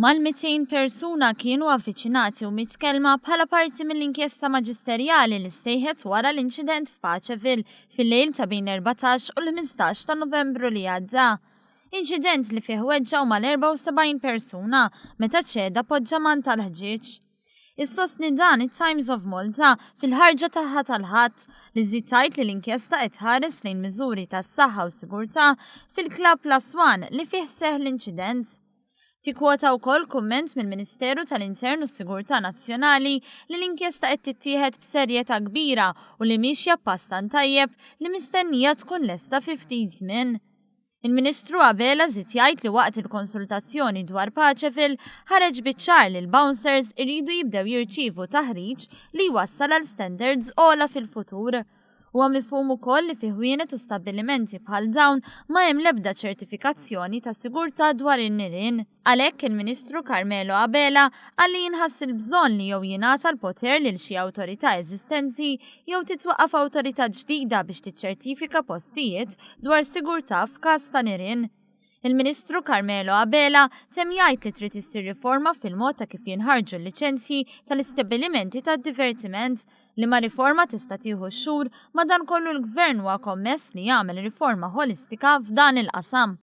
Mal-200 persuna kienu avviċinati u mitkelma bħala parti mill-inkjesta maġisterjali li ssejħet wara l-inċident f'Paċeville fil-lejl ta' bejn 14 u l-15 ta' Novembru li għadda. Inċident li fih weġġaw mal-74 persuna meta ċeda poġġaman tal-ħġieġ. Is-sostni dan it-Times of Malta fil-ħarġa tagħha tal-ħadd li żittajt li l-inkjesta qed tħares lejn miżuri tas-saħħa u sigurtà fil-Klabb L-Aswan li fih seħħ l-inċident. Tikkwota wkoll kumment mill-Ministeru tal-Intern u s-Sigurtà Nazzjonali li l-inkjesta qed tittieħed b'serjetà kbira u li mixja pastan tajjeb li mistennija tkun lesta fi ftit żmien. Il-Ministru Abela żied jgħid li waqt il-konsultazzjoni dwar Paċeville ħareġ biċ-ċar li l-bouncers iridu jibdew jirċievu taħriġ li jwassal għal standards ogħla fil-futur. Huwa mifhum ukoll li fih wienet u stabbilimenti bħal dawn ma hemm l-ebda ċertifikazzjoni ta' sigurtà dwar in-nirien. Għalhekk il-Ministru Carmelo Abela għalli jinħass il-bżonn li jew jingħata l-poter lil xi awtorità eżistenti jew titwaqqaf awtorità ġdida biex tiċċertifika postijiet dwar sigurtà f'każ ta' nirien. Il-Ministru Carmelo Abela temm jgħid li trid issir riforma fil-mod ta' kif jinħarġu l-liċenzji tal-istabbilimenti tad-divertiment li ma' riforma tista' tieħu xhur madankollu l-Gvern huwa kommess li jagħmel riforma holistika f'dan il-qasam.